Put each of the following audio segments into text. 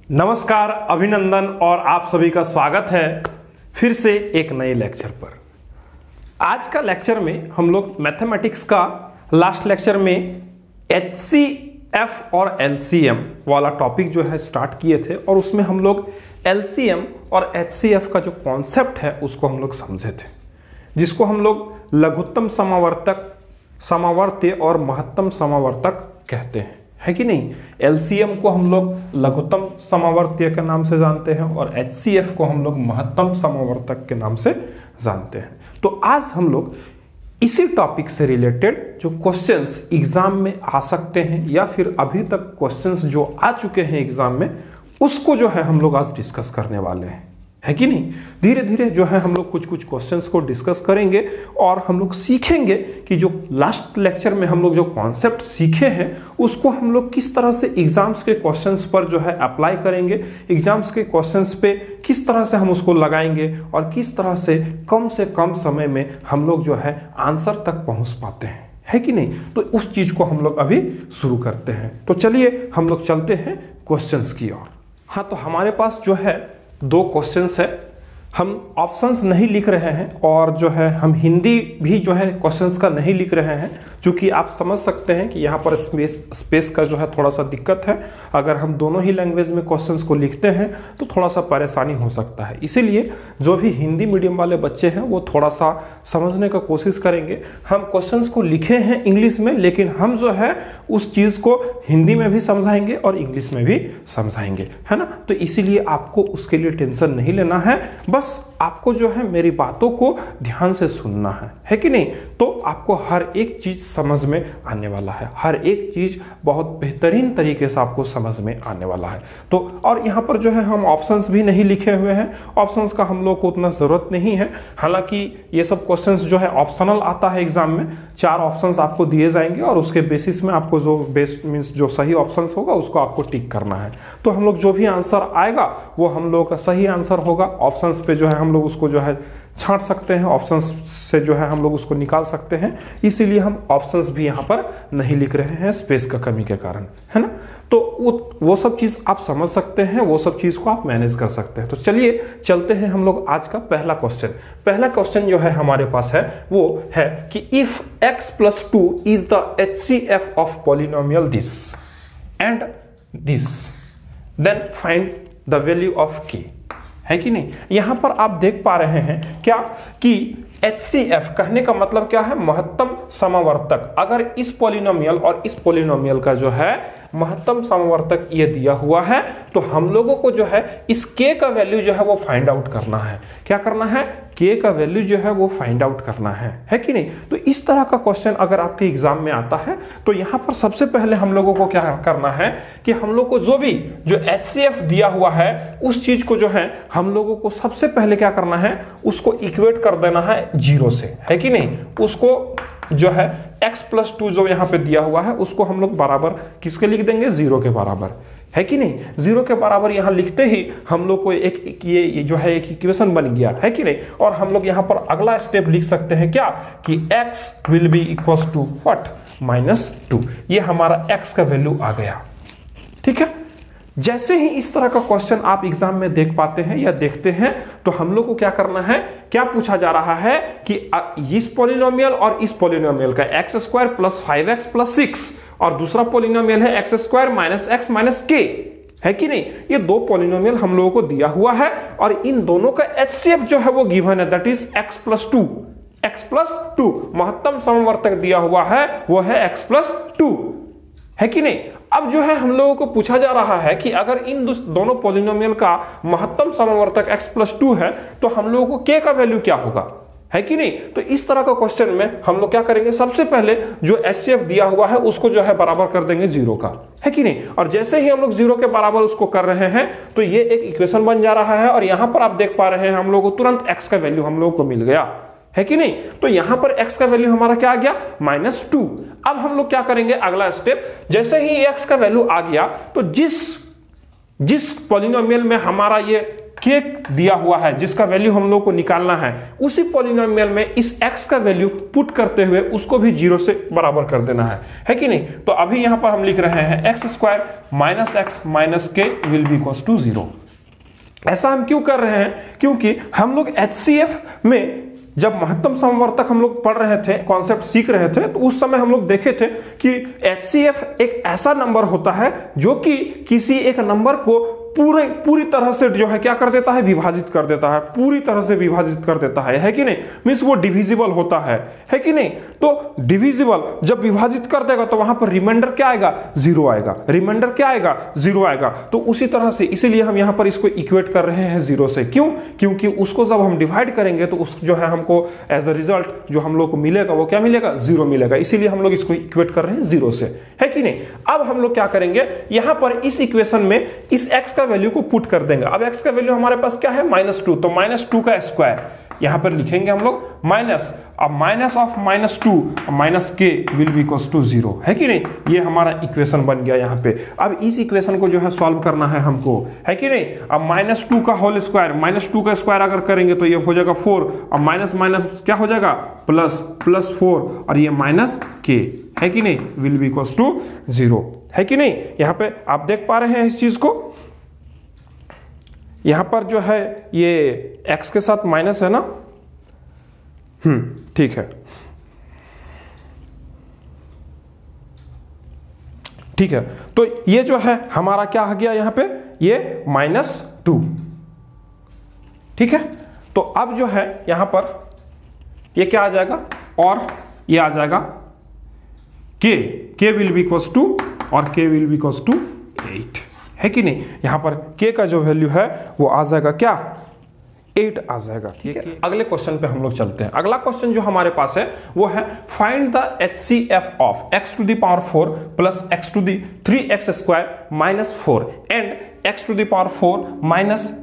नमस्कार, अभिनंदन और आप सभी का स्वागत है फिर से एक नए लेक्चर पर। आज का लेक्चर में हम लोग मैथमेटिक्स का लास्ट लेक्चर में HCF और LCM वाला टॉपिक जो है स्टार्ट किए थे और उसमें हम लोग LCM और HCF का जो कॉन्सेप्ट है उसको हम लोग समझे थे, जिसको हम लोग लघुत्तम समावर्तक, समावर्तीय और महत्तम समावर्तक कहते हैं, है कि नहीं। LCM को हम लोग लघुत्तम समावर्तीय के नाम से जानते हैं और HCF को हम लोग महत्तम समावर्तक के नाम से जानते हैं। तो आज हम लोग इसी टॉपिक से रिलेटेड जो क्वेश्चंस एग्जाम में आ सकते हैं या फिर अभी तक क्वेश्चंस जो आ चुके हैं एग्जाम में, उसको जो है हम लोग आज डिस्कस करने वाले हैं, है कि नहीं। धीरे धीरे जो है हम लोग कुछ कुछ क्वेश्चंस को डिस्कस करेंगे और हम लोग सीखेंगे कि जो लास्ट लेक्चर में हम लोग जो कॉन्सेप्ट सीखे हैं उसको हम लोग किस तरह से एग्जाम्स के क्वेश्चंस पर जो है अप्लाई करेंगे, एग्जाम्स के क्वेश्चंस पे किस तरह से हम उसको लगाएंगे और किस तरह से कम समय में हम लोग जो है आंसर तक पहुंच पाते हैं, है कि नहीं। तो उस चीज को हम लोग अभी शुरू करते हैं। तो चलिए हम लोग चलते हैं क्वेश्चंस की ओर। हाँ, तो हमारे पास जो है दो क्वेश्चंस है। हम ऑप्शंस नहीं लिख रहे हैं और जो है हम हिंदी भी जो है क्वेश्चंस का नहीं लिख रहे हैं, क्योंकि आप समझ सकते हैं कि यहाँ पर स्पेस का जो है थोड़ा सा दिक्कत है। अगर हम दोनों ही लैंग्वेज में क्वेश्चंस को लिखते हैं तो थोड़ा सा परेशानी हो सकता है। इसीलिए जो भी हिंदी मीडियम वाले बच्चे हैं वो थोड़ा सा समझने का कोशिश करेंगे। हम क्वेश्चंस को लिखे हैं इंग्लिश में, लेकिन हम जो है उस चीज़ को हिंदी में भी समझाएंगे और इंग्लिश में भी समझाएंगे, है ना। तो इसीलिए आपको उसके लिए टेंशन नहीं लेना है, बस आपको जो है मेरी बातों को ध्यान से सुनना है कि नहीं। तो आपको हर एक चीज समझ में आने वाला है, हर एक चीज बहुत बेहतरीन तरीके से आपको समझ में आने वाला है। तो और यहाँ पर जो है हम ऑप्शंस भी नहीं लिखे हुए हैं, ऑप्शंस का हम लोग को उतना जरूरत नहीं है। हालांकि ये सब क्वेश्चंस जो है ऑप्शनल आता है एग्जाम में, 4 ऑप्शंस आपको दिए जाएंगे और उसके बेसिस में आपको जो बेस्ट मीन्स जो सही ऑप्शंस होगा उसको आपको टिक करना है। तो हम लोग जो भी आंसर आएगा वो हम लोग का सही आंसर होगा। ऑप्शंस पे जो है हम लोग उसको जो है छांट सकते हैं, ऑप्शंस से जो है हम लोग उसको निकाल सकते हैं। इसीलिए हम ऑप्शंस भी यहाँ पर नहीं लिख रहे हैं स्पेस का कमी के कारण, है ना। तो वो सब चीज आप समझ सकते हैं, वो सब चीज को आप मैनेज कर सकते हैं। तो चलिए चलते हैं हम लोग आज का पहला क्वेश्चन। पहला क्वेश्चन जो है हमारे पास है वो है कि if x+2 is the HCF of polynomial this and this, then find the value of k, है कि नहीं। यहां पर आप देख पा रहे हैं क्या कि HCF कहने का मतलब क्या है, महत्तम समावर्तक। अगर इस पॉलिनोमियल और इस पॉलिनोमियल का जो है महत्तम समावर्तक ये दिया हुआ है, तो हम लोगों को जो है इस k का वैल्यू जो है वो फाइंड आउट करना है। क्या करना है, k का वैल्यू जो है वो फाइंड आउट करना है कि नहीं। तो इस तरह का क्वेश्चन अगर आपके एग्जाम में आता है तो यहां पर सबसे पहले हम लोगों को क्या करना है कि हम लोग को जो भी जो HCF दिया हुआ है उस चीज को जो है हम लोगों को सबसे पहले क्या करना है, उसको इक्वेट कर देना है 0 से, है कि नहीं। उसको जो है x+2 जो यहाँ पे दिया हुआ है उसको हम लोग बराबर किसके लिख देंगे, 0 के बराबर, है कि नहीं। 0 के बराबर यहाँ लिखते ही हम लोग को एक ये जो है एक इक्वेशन बन गया, है कि नहीं। और हम लोग यहाँ पर अगला स्टेप लिख सकते हैं क्या कि x will be equal to what, -2। ये हमारा x का वैल्यू आ गया, ठीक है। जैसे ही इस तरह का क्वेश्चन आप एग्जाम में देख पाते हैं या देखते हैं तो हम लोग को क्या करना है, क्या पूछा जा रहा है कि इस पॉलिनोमियल और इस पॉलिनोमियल का x² + 5x + 6 और दूसरा पॉलिनोमियल है x² - x - k, है कि नहीं। ये दो पॉलिनोमियल हम लोगों को दिया हुआ है और इन दोनों का HCF जो है वो गिवन है, दैट इज x+2। x+2 महत्तम समवर्तक दिया हुआ है वो है x+2, है कि नहीं। अब जो है हम लोगों को पूछा जा रहा है कि अगर इन दोनों पॉलिनोमियल का महत्तम समवर्तक x+2 है तो हम लोगों को k का वैल्यू क्या होगा, है कि नहीं। तो इस तरह का क्वेश्चन में हम लोग क्या करेंगे, सबसे पहले जो HCF दिया हुआ है उसको जो है बराबर कर देंगे 0 का, है कि नहीं। और जैसे ही हम लोग 0 के बराबर उसको कर रहे हैं तो ये एक इक्वेशन बन जा रहा है और यहां पर आप देख पा रहे हैं हम लोग को तुरंत x का वैल्यू हम लोग को मिल गया, है कि नहीं। तो यहां पर x का वैल्यू हमारा क्या आ गया, -2। अब हम लोग क्या करेंगे, अगला स्टेप, जैसे ही x का वैल्यू आ गया तो जिस पॉलिनोमियल में हमारा ये k दिया हुआ है जिसका वैल्यू हम लोग को निकालना है, उसी पॉलिनोमियल में इस x का वैल्यू पुट करते हुए उसको भी 0 से बराबर कर देना है कि नहीं। तो अभी यहां पर हम लिख रहे हैं x square minus x minus के विल बी इक्वल्स टू 0। ऐसा हम क्यों कर रहे हैं? क्योंकि हम लोग HCF में जब महत्तम समवर्तक हम लोग पढ़ रहे थे, कॉन्सेप्ट सीख रहे थे, तो उस समय हम लोग देखे थे कि HCF एक ऐसा नंबर होता है जो कि किसी एक नंबर को पूरी तरह से जो है क्या कर देता है, विभाजित कर देता है, पूरी तरह से विभाजित कर देता है कि नहीं। मींस वो डिविजिबल होता है कि नहीं। तो डिविजिबल जब विभाजित कर देगा तो वहां पर रिमाइंडर क्या आएगा, 0 आएगा, रिमाइंडर क्या आएगा, 0 आएगा। तो उसी तरह से इसीलिए हम यहां पर इसको इक्वेट कर रहे हैं 0 से। क्यों? क्योंकि उसको जब हम डिवाइड करेंगे तो उस जो है हमको एज अ रिजल्ट जो हम लोग को मिलेगा वो क्या मिलेगा, 0 मिलेगा। इसीलिए हम लोग इसको इक्वेट कर रहे हैं 0 से, है कि नहीं। अब हम लोग क्या करेंगे, यहां पर इस इक्वेशन में इस x का वैल्यू को पुट कर देंगे। अब x का वैल्यू हमारे पास क्या है, -2, तो -2 का स्क्वायर यहां पर लिखेंगे हम लोग माइनस, अब माइनस ऑफ -2 माइनस के विल बी इक्वल्स टू 0, है कि नहीं। ये हमारा इक्वेशन बन गया यहां पे। अब इस इक्वेशन को जो है सॉल्व करना है हमको, है कि नहीं। अब -2 का होल स्क्वायर, -2 का स्क्वायर अगर करेंगे तो ये हो जाएगा 4, अब माइनस माइनस क्या हो जाएगा, प्लस, प्लस 4 और ये माइनस के, है कि नहीं, विल बी इक्वल्स टू 0, है कि नहीं। यहां पे आप देख पा रहे हैं इस चीज को, यहां पर जो है ये x के साथ माइनस है ना, ठीक है, ठीक है। तो ये जो है हमारा क्या आ गया यहां पे, ये -2, ठीक है। तो अब जो है यहां पर ये क्या आ जाएगा, और ये आ जाएगा k will be equals to, और k will be equals to 8, है कि नहीं। यहां पर k का जो वैल्यू है वो आ जाएगा क्या, 8 आ जाएगा, ठीक है। अगले क्वेश्चन पे हम लोग चलते हैं। अगला क्वेश्चन जो हमारे पास है वो है find the HCF of x to the power 4 plus x to the 3x square minus 4 and x to the power 4 minus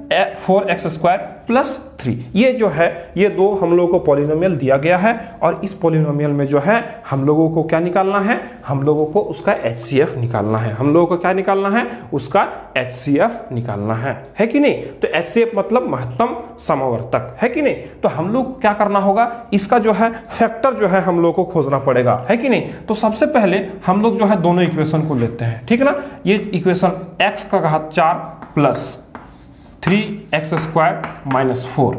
4x square plus 3। ये जो है ये दो हम लोगों को पॉलिनोमियल दिया गया है, और इस पॉलिनोमियल में जो है हम लोगों को क्या निकालना है, हम लोगों को उसका HCF निकालना है। हम लोगों को क्या निकालना है, उसका HCF निकालना है कि नहीं। तो HCF मतलब महत्तम समवर्तक, है कि नहीं। तो हम लोग क्या करना होगा, इसका जो है फैक्टर जो है हम लोग को खोजना पड़ेगा, है कि नहीं। तो सबसे पहले हम लोग जो है दोनों इक्वेशन को लेते हैं, ठीक ना। ये इक्वेशन x का घात 4 प्लस 3x स्क्वायर माइनस 4,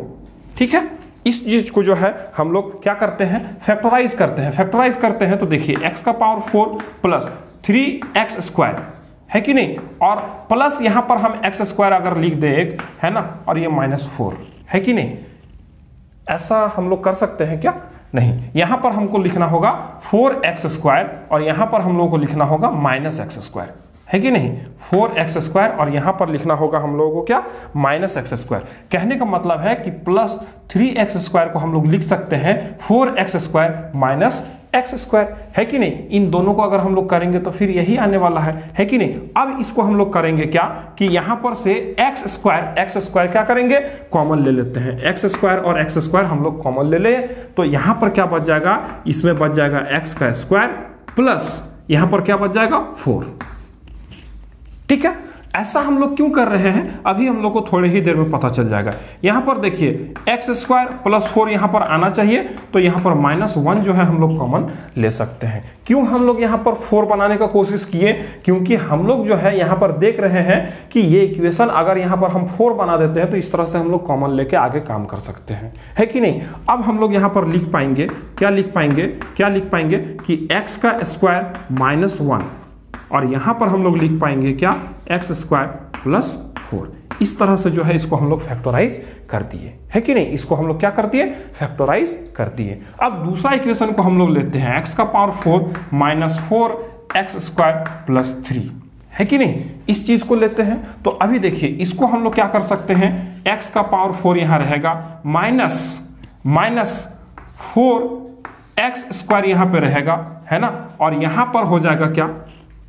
ठीक है। इस चीज को जो है हम लोग क्या करते हैं, फैक्टराइज करते हैं। फैक्टराइज करते हैं तो देखिए x का पावर 4 प्लस 3x स्क्वायर, है कि नहीं, और प्लस यहां पर हम x स्क्वायर अगर लिख दे एक, है ना, और ये -4, है कि नहीं। ऐसा हम लोग कर सकते हैं क्या, नहीं। यहां पर हमको लिखना होगा 4x स्क्वायर, और यहां पर हम लोगों को लिखना होगा -x स्क्वायर, है कि नहीं। 4x स्क्वायर और यहां पर लिखना होगा हम लोगों को क्या, -x स्क्वायर। कहने का मतलब है कि प्लस 3x स्क्वायर को हम लोग लिख सकते हैं 4x square minus x square, है कि नहीं। इन दोनों को अगर हम लोग करेंगे तो फिर यही आने वाला है कि नहीं। अब इसको हम लोग करेंगे क्या, कि यहां पर से x स्क्वायर क्या करेंगे, कॉमन ले लेते हैं। x स्क्वायर और x स्क्वायर हम लोग कॉमन ले ले, तो यहां पर क्या बच जाएगा, इसमें बच जाएगा x का स्क्वायर प्लस यहां पर क्या बच जाएगा 4, ठीक है। ऐसा हम लोग क्यों कर रहे हैं, अभी हम लोग को थोड़ी ही देर में पता चल जाएगा। यहां पर देखिए x स्क्वायर प्लस 4 यहां पर आना चाहिए, तो यहां पर -1 जो है हम लोग कॉमन ले सकते हैं। क्यों हम लोग यहां पर 4 बनाने का कोशिश किए, क्योंकि हम लोग जो है यहां पर देख रहे हैं कि ये इक्वेशन अगर यहां पर हम 4 बना देते हैं तो इस तरह से हम लोग कॉमन लेके आगे काम कर सकते हैं, है कि नहीं। अब हम लोग यहां पर लिख पाएंगे, क्या लिख पाएंगे कि x का स्क्वायर -1, और यहां पर हम लोग लिख पाएंगे क्या, x स्क्वायर प्लस 4। इस तरह से जो है इसको हम लोग फैक्टराइज कर दिए, है कि नहीं। इसको हम लोग क्या कर दिए, फैक्टराइज कर दिए। अब दूसरा इक्वेशन को हम लोग लेते हैं, x का power 4 minus 4x square plus 3, है कि नहीं। इस चीज को लेते हैं तो अभी देखिए इसको हम लोग क्या कर सकते हैं, x का पावर 4 यहां रहेगा माइनस 4x स्क्वायर यहां पे रहेगा, है ना, और यहां पर हो जाएगा क्या,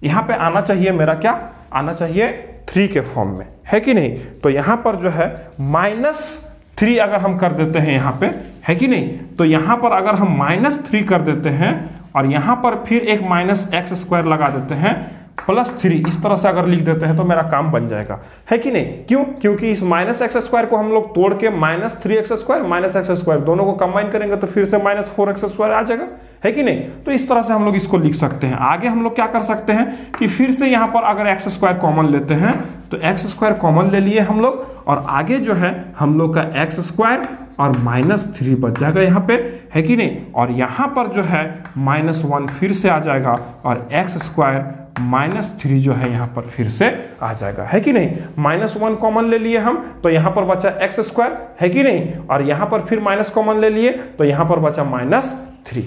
यहां पे आना चाहिए मेरा, क्या आना चाहिए 3 के फॉर्म में, है कि नहीं। तो यहां पर जो है -3 अगर हम कर देते हैं यहां पे, है कि नहीं, तो यहां पर अगर हम -3 कर देते हैं और यहां पर फिर एक -x स्क्वायर लगा देते हैं, +3 इस तरह से अगर लिख देते हैं तो मेरा काम बन जाएगा, है कि नहीं? क्यों? क्योंकि इस -x² को हम लोग तोड़ के -3x² -x² दोनों को कंबाइन करेंगे तो फिर से -4x² आ जाएगा, है कि नहीं? तो इस तरह से हम लोग इसको लिख सकते हैं। आगे हम लोग क्या कर सकते हैं कि फिर से यहाँ पर अगर x² कॉमन लेते हैं तो x² कॉमन ले लिए हम लोग, और आगे जो है हम लोग का x² और -3 बच जाएगा यहाँ पे, है कि नहीं? और यहाँ पर जो है -1 फिर से आ जाएगा और x² -3 जो है यहाँ पर फिर से आ जाएगा, है कि नहीं? -1 कॉमन ले लिए हम तो यहाँ पर बचा x², है कि नहीं? और यहाँ पर फिर माइनस कॉमन ले लिए तो यहाँ पर बचा -3,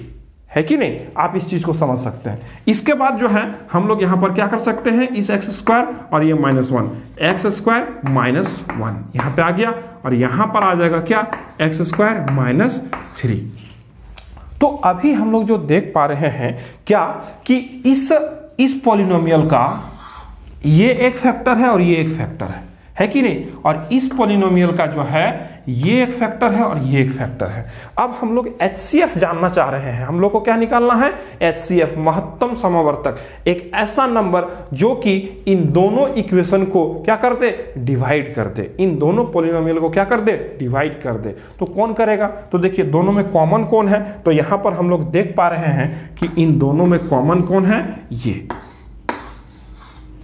है कि नहीं? आप इस चीज को समझ सकते हैं। इसके बाद जो है हम लोग यहाँ पर क्या कर सकते हैं, इस x² और ये -1 x² -1 यहाँ पे आ गया और यहाँ पर आ जाएगा क्या, x² -3। तो अभी हम लोग जो देख पा रहे हैं क्या कि इस पॉलिनोमियल का ये एक फैक्टर है और ये एक फैक्टर है कि नहीं? और इस पॉलिनोमियल का जो है ये एक फैक्टर है और ये एक फैक्टर है। अब हम लोग HCF जानना चाह रहे हैं। हम लोग को क्या निकालना है, HCF महत्तम समवर्तक, एक ऐसा नंबर जो कि इन दोनों इक्वेशन को क्या कर दे, डिवाइड कर दे, इन दोनों पॉलिनोमियल को क्या कर दे, डिवाइड कर दे। तो कौन करेगा? तो देखिए दोनों में कॉमन कौन है, तो यहां पर हम लोग देख पा रहे हैं कि इन दोनों में कॉमन कौन है, ये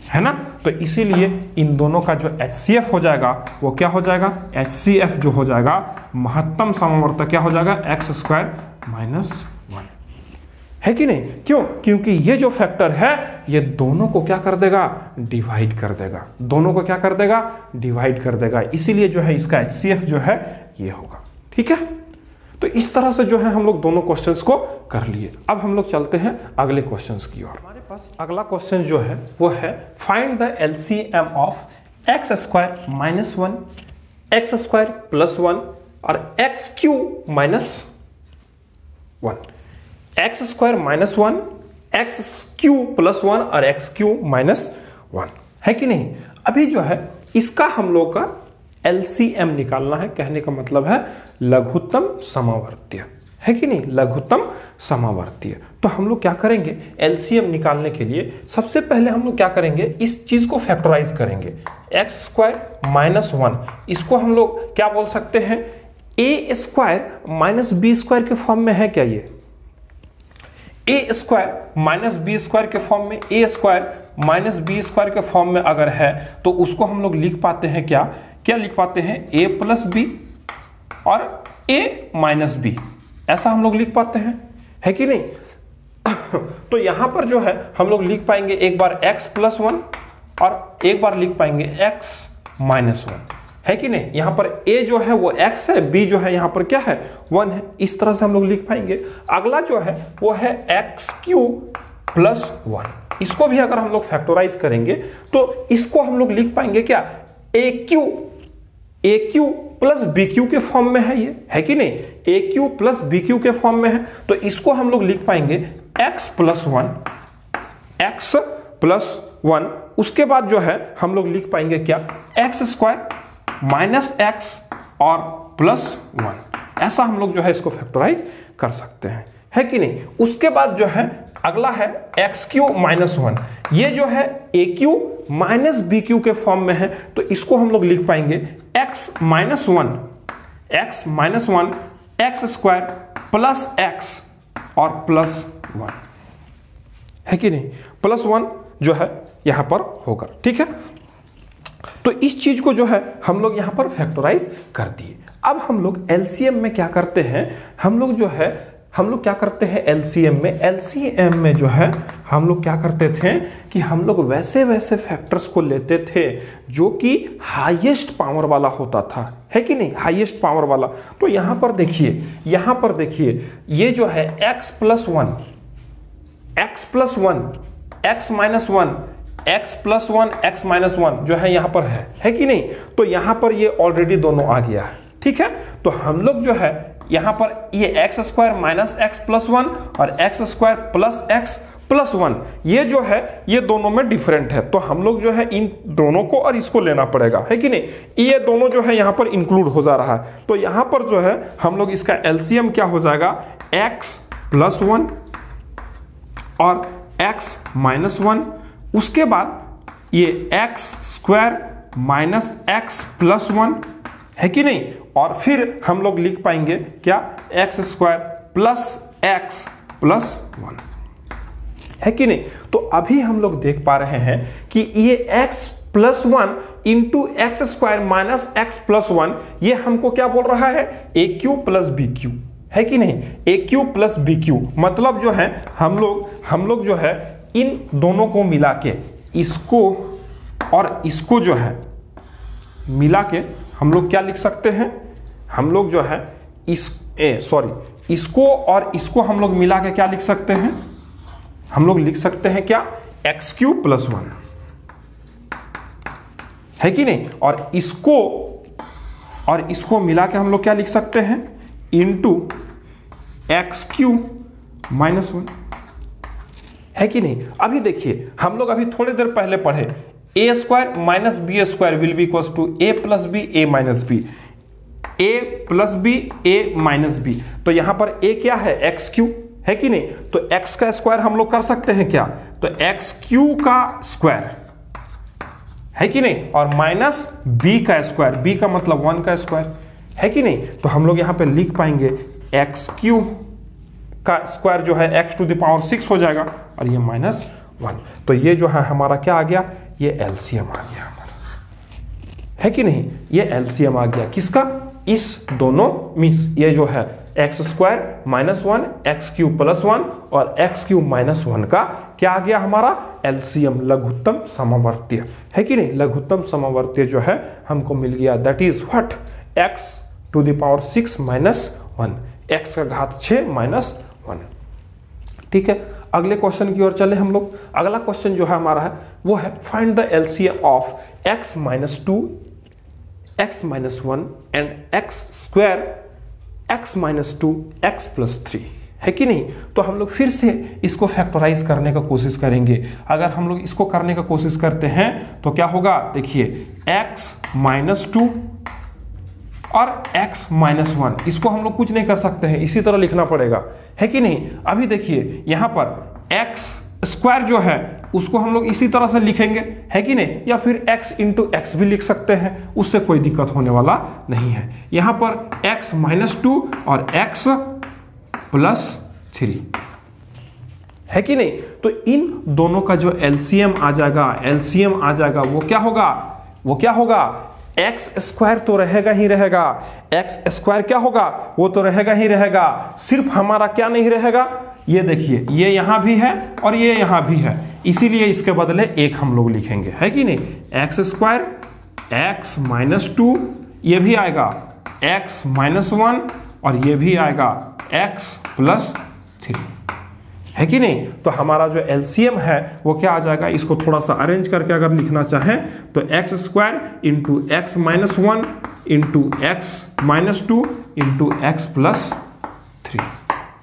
है ना? तो इसीलिए इन दोनों का जो HCF हो जाएगा वो क्या हो जाएगा, HCF जो हो जाएगा महत्तम समवर्तक क्या हो जाएगा, x² -1, है कि नहीं? क्यों? क्योंकि ये जो फैक्टर है ये दोनों को क्या कर देगा, डिवाइड कर देगा, दोनों को क्या कर देगा, डिवाइड कर देगा। इसीलिए जो है इसका HCF जो है ये होगा, ठीक है? तो इस तरह से जो है हम लोग दोनों क्वेश्चंस को कर लिए। अब हम लोग चलते हैं अगले क्वेश्चंस की ओर। हमारे पास अगला क्वेश्चन जो है वो है find the LCM of x² -1 x² +1 और x³ -1, x² -1 x³ +1 और x³ -1, है कि नहीं? अभी जो है इसका हम लोग का LCM निकालना है, कहने का मतलब है लघुत्तम समावर्तीय, है कि नहीं? लघुत्तम समावर्तीय। तो हम लोग क्या करेंगे, LCM निकालने के लिए सबसे पहले हम लोग क्या करेंगे, इस चीज को फैक्टराइज करेंगे। x² -1 इसको हम लोग क्या बोल सकते हैं, a² -b² के फॉर्म में है क्या? ये a² -b² के फॉर्म में, a² -b² के फॉर्म में अगर है तो उसको हम लोग लिख पाते हैं क्या लिख पाते हैं, a + b और a - b, ऐसा हम लोग लिख पाते हैं, है कि नहीं? तो यहां पर जो है हम लोग लिख पाएंगे एक बार x +1 और एक बार लिख पाएंगे x -1, है कि नहीं? यहां पर a जो है वो x है, b जो है यहां पर क्या है, 1 है। इस तरह से हम लोग लिख पाएंगे। अगला जो है वो है x³ +1, इसको भी अगर हम लोग फैक्टराइज करेंगे तो इसको हम लोग लिख पाएंगे क्या, AQ + BQ के फॉर्म में है ये, है कि नहीं? AQ + BQ के फॉर्म में है। तो इसको हम लोग लिख पाएंगे x +1 उसके बाद जो है हम लोग लिख पाएंगे क्या, x² -x और +1, ऐसा हम लोग जो है इसको फैक्टराइज कर सकते हैं, है कि नहीं? उसके बाद जो है अगला है x³ -1, ये जो है AQ -BQ के फॉर्म में है। तो इसको हम लोग लिख पाएंगे x -1 x² +x और +1, है कि नहीं? +1 जो है यहां पर होगा, ठीक है? तो इस चीज को जो है हम लोग यहां पर फैक्टराइज कर दिए। अब हम लोग LCM में क्या करते हैं, हम लोग क्या करते हैं LCM में जो है हम लोग क्या करते थे कि हम लोग वैसे फैक्टर्स को लेते थे जो कि हाईएस्ट पावर वाला होता था, है कि नहीं? हाईएस्ट पावर वाला। तो यहां पर देखिए ये जो है x +1 x -1 जो है यहां पर है कि नहीं? तो यहां पर ये ऑलरेडी दोनों आ गया है, ठीक है? तो हम लोग जो है यहां पर ये x² -x +1 और x² +x +1 ये जो है ये दोनों में डिफरेंट है। तो हम लोग जो है इन दोनों को और इसको लेना पड़ेगा, है कि नहीं? ये दोनों जो है यहां पर इंक्लूड हो जा रहा है। तो यहां पर जो है हम लोग इसका LCM क्या हो जाएगा, x +1 और x -1 उसके बाद ये x square minus x plus 1 है कि नहीं, और फिर हम लोग लिख पाएंगे क्या, x square plus x plus 1 है कि नहीं। तो अभी हम लोग देख पा रहे हैं कि ये x plus 1 into x square minus x plus 1 ये हमको क्या बोल रहा है, ए क्यू प्लस बी क्यू है कि नहीं, ए क्यू प्लस बी क्यू। मतलब जो है हम लोग जो है इन दोनों को मिला के, इसको और इसको जो है मिला के हम लोग क्या लिख सकते हैं, हम लोग जो है इसको और इसको हम लोग मिला के क्या लिख सकते हैं, हम लोग लिख सकते हैं क्या, एक्स क्यूब प्लस 1 है कि नहीं, और इसको मिला के हम लोग क्या लिख सकते हैं, इंटू एक्स क्यूब माइनस 1 है कि नहीं। अभी देखिए हम लोग अभी थोड़ी देर पहले पढ़े a square minus b square will be equals to a plus b a minus b, a plus b a minus b. तो यहां पर ए क्या है, एक्स क्यू है कि नहीं। तो x का स्क्वायर हम लोग कर सकते हैं क्या, तो एक्स क्यू का स्क्वायर है कि नहीं, और माइनस b का स्क्वायर, b का मतलब 1 का स्क्वायर है कि नहीं। तो हम लोग यहां पे लिख पाएंगे एक्स क्यू का स्क्वायर जो है x टू द पावर 6 हो जाएगा, और ये माइनस 1। तो ये जो है हमारा क्या आ गया, ये एलसीएम आ गया हमारा है कि नहीं, ये एलसीएम आ गया किसका, इस दोनों मीन्स ये जो है x square minus 1 x cube plus 1 और एक्स क्यूब माइनस 1 का क्या आ गया हमारा एलसीएम, लघुत्तम समवर्तीय है कि नहीं। लघुत्तम समवर्तीय जो है हमको मिल गया, that is what, x to the power 6 minus 1, x का घात 6 माइनस 1। ठीक है, अगले क्वेश्चन की ओर चले हम लोग। अगला क्वेश्चन जो है हमारा है वो है find the LCM of x minus 2 x minus 1 and x square x minus 2 x plus 3 है कि नहीं। तो हम लोग फिर से इसको फैक्टराइज करने का कोशिश करेंगे। अगर हम लोग इसको करने का कोशिश करते हैं तो क्या होगा, देखिए एक्स माइनस 2 और x माइनस 1, इसको हम लोग कुछ नहीं कर सकते हैं, इसी तरह लिखना पड़ेगा है कि नहीं। अभी देखिए यहां पर x स्क्वायर जो है उसको हम लोग इसी तरह से लिखेंगे है कि नहीं, या फिर x इंटू एक्स भी लिख सकते हैं, उससे कोई दिक्कत होने वाला नहीं है। यहां पर x माइनस 2 और x प्लस 3 है कि नहीं। तो इन दोनों का जो एलसीएम आ जाएगा वो क्या होगा, एक्स स्क्वायर तो रहेगा ही रहेगा, एक्स स्क्वायर क्या होगा, वो तो रहेगा ही रहेगा। सिर्फ हमारा क्या नहीं रहेगा, ये देखिए ये यहां भी है और ये यहां भी है, इसीलिए इसके बदले एक हम लोग लिखेंगे है कि नहीं। एक्स स्क्वायर एक्स माइनस 2 ये भी आएगा, एक्स माइनस 1 और ये भी आएगा एक्स प्लस 3 है कि नहीं। तो हमारा जो एलसीएम है वो क्या आ जाएगा, इसको थोड़ा सा अरेंज करके अगर लिखना चाहें तो x square into x minus 1 into x minus 2 into x plus 3,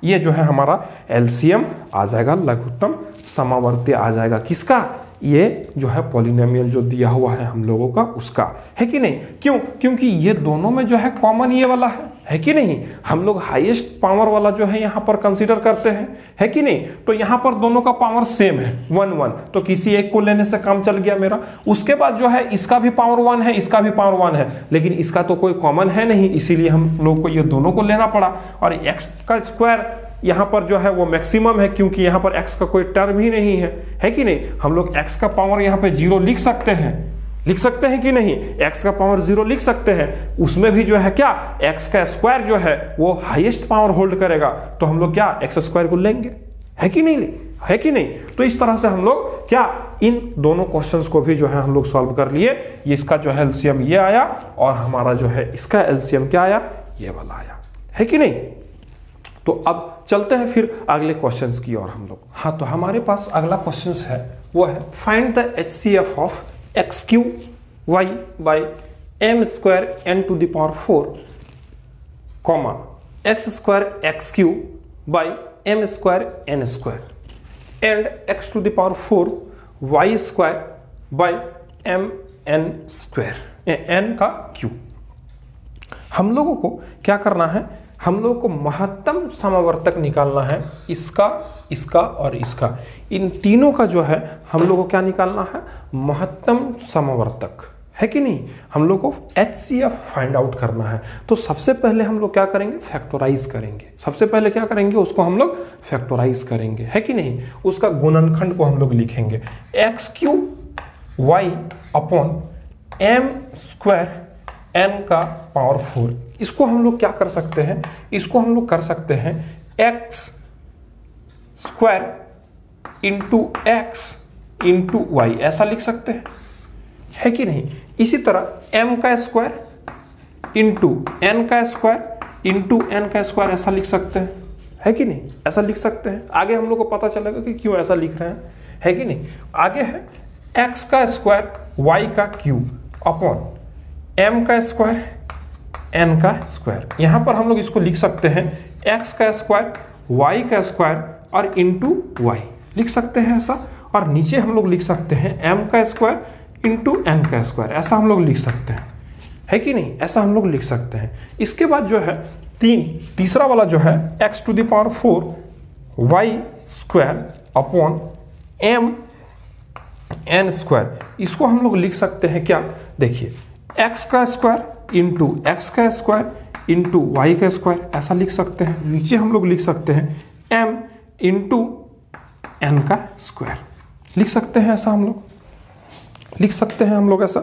ये जो है हमारा एलसीएम आ जाएगा, लघुत्तम समावर्ती आ जाएगा किसका, ये जो है पॉलिनोमियल जो दिया हुआ है हम लोगों का उसका है कि नहीं। क्यों, क्योंकि ये दोनों में जो है कॉमन ये वाला है कि नहीं। हम लोग हाईएस्ट पावर वाला जो है यहाँ पर कंसीडर करते हैं है कि नहीं। तो यहाँ पर दोनों का पावर सेम है 1 1, तो किसी एक को लेने से काम चल गया मेरा। उसके बाद जो है इसका भी पावर 1 है, इसका भी पावर 1 है, लेकिन इसका तो कोई कॉमन है नहीं, इसीलिए हम लोग को ये दोनों को लेना पड़ा। और एक्स का स्क्वायर यहाँ पर जो है वो मैक्सिमम है, क्योंकि यहाँ पर x का कोई टर्म ही नहीं है कि नहीं। हम लोग x का पावर यहाँ पे 0 लिख सकते हैं कि नहीं, x का पावर 0 लिख सकते हैं। उसमें भी जो है क्या, x का स्क्वायर जो है वो हाईएस्ट पावर होल्ड करेगा, तो हम लोग क्या एक्स स्क्वायर को लेंगे है कि नहीं। तो इस तरह से हम लोग क्या इन दोनों क्वेश्चंस को भी जो है हम लोग सॉल्व कर लिए। ये इसका जो है एलसीएम ये आया और हमारा जो है इसका एलसीएम क्या आया, ये वाला आया है कि नहीं। तो अब चलते हैं फिर अगले क्वेश्चंस की ओर हम लोग। हाँ, तो हमारे पास अगला क्वेश्चंस है वो है find the HCF of X cube Y by M square N to the power 4 comma X square X cube by M square N square and X to the power 4 Y square by M N square, N का cube. हम लोगों को क्या करना है, हम लोग को महत्तम समवर्तक निकालना है, इसका, इसका और इसका, इन तीनों का जो है हम लोग को क्या निकालना है, महत्तम समवर्तक, है कि नहीं। हम लोग को HCF फाइंड आउट करना है। तो सबसे पहले हम लोग क्या करेंगे, फैक्टराइज करेंगे। सबसे पहले क्या करेंगे, उसको हम लोग फैक्टराइज करेंगे, है कि नहीं। उसका गुणनखंड को हम लोग लिखेंगे x³ अपॉन m² n का पावर 4। इसको हम लोग क्या कर सकते हैं, इसको हम लोग कर सकते हैं x² into x into y, ऐसा लिख सकते हैं, है कि नहीं। इसी तरह m² into n² into n², ऐसा लिख सकते हैं, है कि नहीं, ऐसा लिख सकते हैं। आगे हम लोग को पता चलेगा कि क्यों ऐसा लिख रहे हैं, है कि नहीं। आगे है x² y³ upon m² n²। यहां पर हम लोग इसको लिख सकते हैं x² y² और इंटू y लिख सकते हैं ऐसा, और नीचे हम लोग लिख सकते हैं m² इंटू n², ऐसा हम लोग लिख सकते हैं, है कि नहीं, ऐसा हम लोग लिख सकते हैं। इसके बाद जो है तीसरा वाला जो है x⁴ y² अपॉन mn², इसको हम लोग लिख सकते हैं क्या, देखिए x² into x² into y², ऐसा लिख सकते हैं। नीचे हम लोग लिख सकते हैं m इंटू n² लिख सकते हैं, ऐसा हम लोग लिख सकते हैं, हम लोग ऐसा,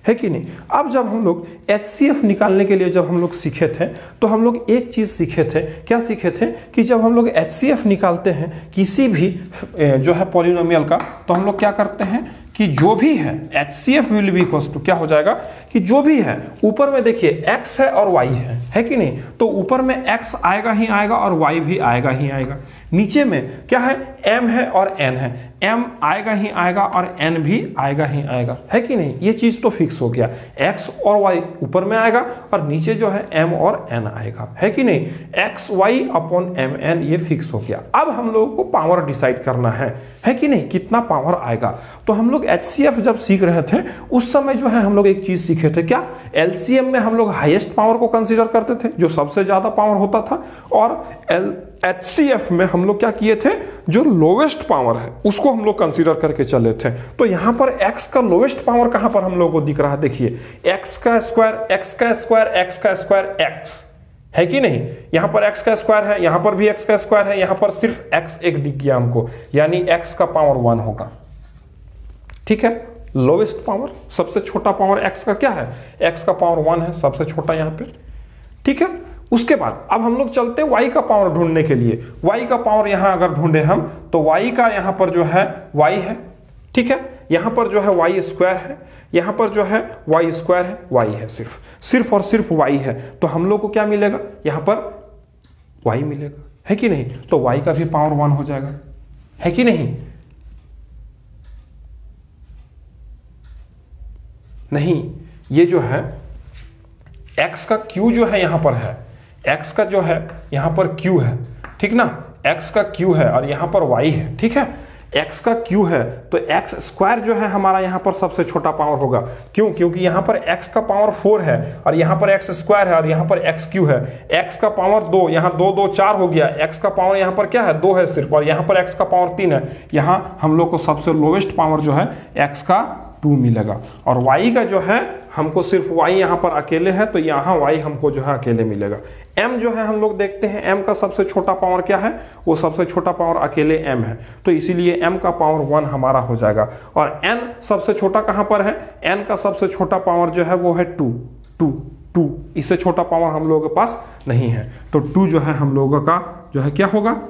है कि नहीं। अब जब हम लोग HCF निकालने के लिए जब हम लोग सीखे थे, तो हम लोग एक चीज सीखे थे, क्या सीखे थे कि जब हम लोग HCF निकालते हैं किसी भी जो है पॉलिनोमियल का, तो हम लोग क्या करते हैं कि जो भी है HCF will be equals to क्या हो जाएगा कि जो भी है ऊपर में देखिए x है और y है कि नहीं, तो ऊपर में x आएगा ही आएगा और y भी आएगा ही आएगा। नीचे में क्या है, m है और n है, m आएगा ही आएगा और n भी आएगा ही आएगा, है कि नहीं। ये चीज तो फिक्स हो गया, x और y ऊपर में आएगा और नीचे जो है m और n आएगा, है कि नहीं। xy अपॉन mn ये फिक्स हो गया। अब हम लोगों को पावर डिसाइड करना है कि नहीं, कितना पावर आएगा। तो हम लोग HCF जब सीख रहे थे उस समय जो है हम लोग एक चीज सीखे थे, क्या, LCM में हम लोग हाईएस्ट पावर को कंसीडर करते थे, जो सबसे ज्यादा पावर होता था, और HCF में हम लोग क्या किए थे, जो लोवेस्ट पावर है उसको हम लोग कंसीडर करके चले थे। तो यहां पर x का लोवेस्ट पावर कहां पर हम लोग को दिख रहा है, देखिए x² x, है कि नहीं। यहां पर x² है, यहां पर भी x² है, यहां पर सिर्फ x एक दिख गया हमको, यानी x का पावर 1 होगा, ठीक है। लोवेस्ट पावर, सबसे छोटा पावर x का क्या है, x का पावर 1 है, सबसे छोटा यहां पे, ठीक है। उसके बाद अब हम लोग चलते हैं y का पावर ढूंढने के लिए। y का पावर यहां अगर ढूंढे हम, तो y का यहां पर जो है y है, ठीक है। यहां पर जो है y² है, यहां पर जो है y² है, y है, सिर्फ और सिर्फ y है। तो हम लोग को क्या मिलेगा, यहां पर y मिलेगा, है कि नहीं। तो y का भी पावर 1 हो जाएगा, है कि नहीं। नहीं, ये जो है x का q जो है यहां पर है, x का जो है यहां पर q है, ठीक ना, x का q है और यहां पर y है, ठीक है। x का q है तो x² जो है हमारा यहां पर सबसे छोटा पावर होगा, क्यों, क्योंकि यहां पर x का पावर 4 है और यहां पर x² है और यहां पर xq है। x का पावर 2, यहां 2 2 4 हो गया, x का पावर यहां पर क्या है 2 है सिर्फ, और यहां पर x का पावर 3 है। यहां हम लोग को सबसे लोवेस्ट पावर जो है x का 2 मिलेगा, और y का जो है हमको सिर्फ y यहाँ पर अकेले है, तो यहाँ y हमको जो है अकेले मिलेगा। m जो है हम लोग देखते हैं m का सबसे छोटा पावर क्या है, वो सबसे छोटा पावर अकेले m है, तो इसीलिए m का पावर 1 हमारा हो जाएगा। और n सबसे छोटा कहाँ पर है, n का सबसे छोटा पावर जो है वो है 2, इससे छोटा पावर हम लोगों के पास नहीं है, तो 2 जो है हम लोगों का जो है क्या होगा,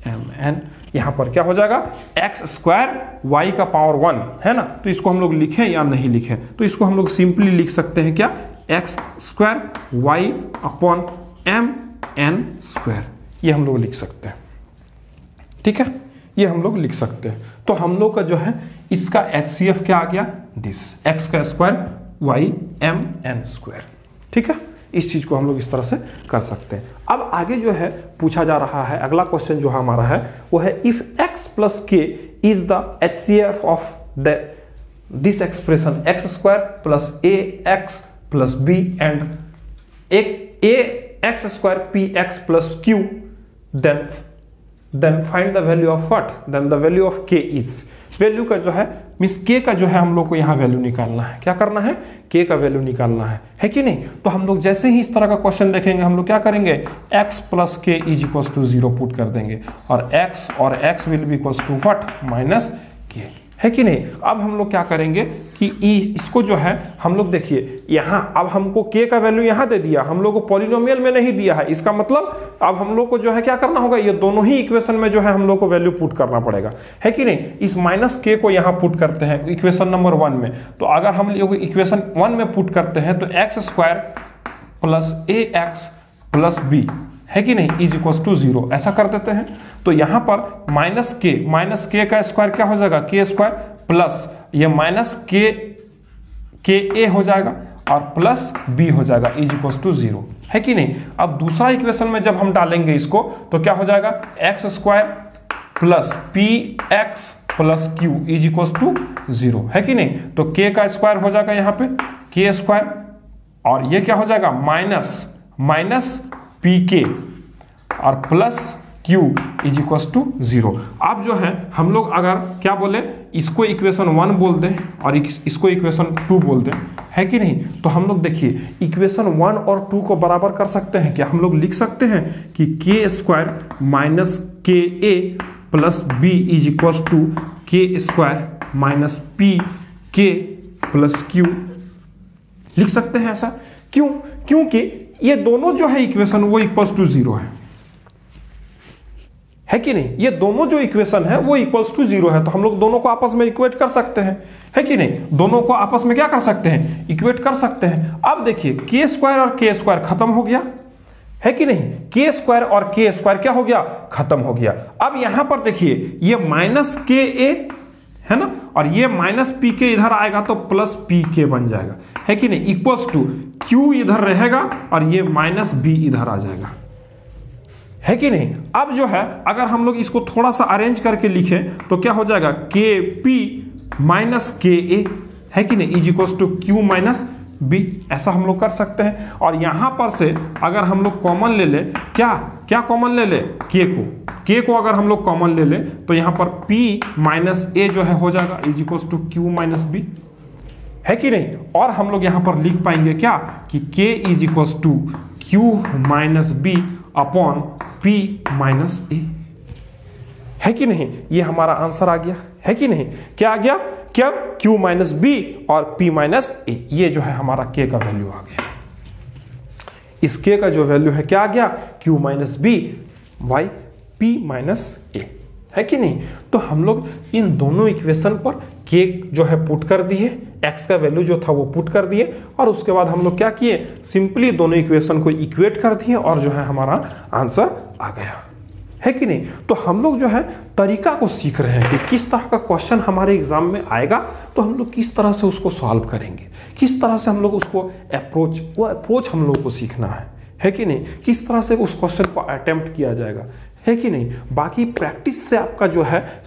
mn। यहां पर क्या हो जाएगा, x² y का पावर 1 है ना, तो इसको हम लोग लिखें या नहीं लिखें, तो इसको हम लोग सिंपली लिख सकते हैं क्या, x² y अपॉन mn², ये हम लोग लिख सकते हैं, ठीक है, ये हम लोग लिख सकते हैं। तो हम लोग का जो है इसका HCF क्या आ गया, दिस x² y mn², ठीक है। इस चीज को हम लोग इस तरह से कर सकते हैं। अब आगे जो है पूछा जा रहा है, अगला क्वेश्चन जो हमारा है वो है if x plus k is the HCF of this expression x² plus ax plus b and एक a x square p x plus q, then find the value of what, then the value of k is, value का जो है means के का जो है हम लोग को यहाँ वैल्यू निकालना है। क्या करना है? के का वैल्यू निकालना है कि नहीं? तो हम लोग जैसे ही इस तरह का क्वेश्चन देखेंगे हम लोग क्या करेंगे, x plus k is equal to 0 put कर देंगे और x will be equal to what, minus k, है कि नहीं? अब हम लोग क्या करेंगे कि इसको जो है हम लोग देखिए यहाँ, अब हमको k का वैल्यू यहाँ दे दिया, हम लोग को पॉलिनोमियल में नहीं दिया है, इसका मतलब अब हम लोग को जो है क्या करना होगा, ये दोनों ही इक्वेशन में जो है हम लोग को वैल्यू पुट करना पड़ेगा, है कि नहीं? इस माइनस के को यहाँ पुट करते हैं इक्वेशन नंबर 1 में, तो अगर हम लोग इक्वेशन 1 में पुट करते हैं तो एक्स स्क्वायर प्लस ए एक्स प्लस बी, है कि नहीं, इज इक्वल टू 0, ऐसा कर देते हैं। तो यहाँ पर माइनस के का स्क्वायर क्या हो जाएगा, के स्क्वायर प्लस ये माइनस के ए हो जाएगा और प्लस बी हो जाएगा, इज इक्वल टू 0, है कि नहीं? अब दूसरा इक्वेशन में जब हम डालेंगे इसको तो क्या हो जाएगा, x square plus p x plus q is equal to 0, है कि नहीं? तो के का स्क्वायर हो जाएगा यहाँ पे के स्क्वायर और ये क्या हो जाएगा, माइनस पी के और plus Q is equal to 0। अब जो है हम लोग अगर क्या बोले, इसको इक्वेशन 1 बोल दें और इसको इक्वेशन 2 बोल दें, है कि नहीं? तो हम लोग देखिए इक्वेशन 1 और 2 को बराबर कर सकते हैं क्या? हम लोग लिख सकते हैं कि के square minus k a plus b is equal to k square minus p k plus q, लिख सकते हैं ऐसा। क्यों? क्योंकि ये दोनों जो है इक्वेशन वो इक्वल्स टू 0 है कि नहीं? ये दोनों जो इक्वेशन है वो इक्वल्स टू 0 है, तो हम लोग दोनों को आपस में इक्वेट कर सकते हैं, है कि नहीं? दोनों को आपस में क्या कर सकते हैं, इक्वेट कर सकते हैं। अब देखिए के स्क्वायर और के स्क्वायर खत्म हो गया, है कि नहीं? के स्क्वायर और के स्क्वायर क्या हो गया, खत्म हो गया। अब यहां पर देखिए ये माइनस के ए है ना, और ये माइनस पी के इधर आएगा तो प्लस पी के बन जाएगा, है कि नहीं? इक्वल्स टू क्यू इधर रहेगा और ये माइनस बी इधर आ जाएगा, है कि नहीं? अब जो है अगर हम लोग इसको थोड़ा सा अरेंज करके लिखें तो क्या हो जाएगा, के पी माइनस के ए, है कि नहीं, is equals to q minus b, ऐसा हम लोग कर सकते हैं। और यहां पर से अगर हम लोग कॉमन ले ले, क्या कॉमन ले ले, के को अगर हम लोग कॉमन ले ले तो यहां पर p माइनस ए जो है हो जाएगा is equals to q minus b, है कि नहीं? और हम लोग यहां पर लिख पाएंगे क्या कि k is equals to q minus b upon p minus a, है कि नहीं? ये हमारा आंसर आ गया, है कि नहीं? क्या आ गया, क्या q माइनस बी और p माइनस ए, ये जो है हमारा k का वैल्यू आ गया। इस k का जो वैल्यू है क्या आ गया, q minus b by p minus a, है कि नहीं? तो हम लोग इन दोनों इक्वेशन पर k जो है पुट कर दिए, x का वैल्यू जो था वो पुट कर दिए और उसके बाद हम लोग क्या किए, सिंपली दोनों इक्वेशन को इक्वेट कर दिए और जो है हमारा आंसर आ गया, है कि नहीं? तो हम लोग जो है तरीका को सीख रहे हैं कि किस तरह का क्वेश्चन हमारे एग्जाम में आएगा तो हम लोग किस तरह से उसको सॉल्व करेंगे, किस तरह से हम लोग उसको अप्रोच हम लोग को सीखना है कि नहीं? किस तरह से उस क्वेश्चन को अटेम्प्ट किया जाएगा, है कि नहीं? बाकी प्रैक्टिस से आपका जो है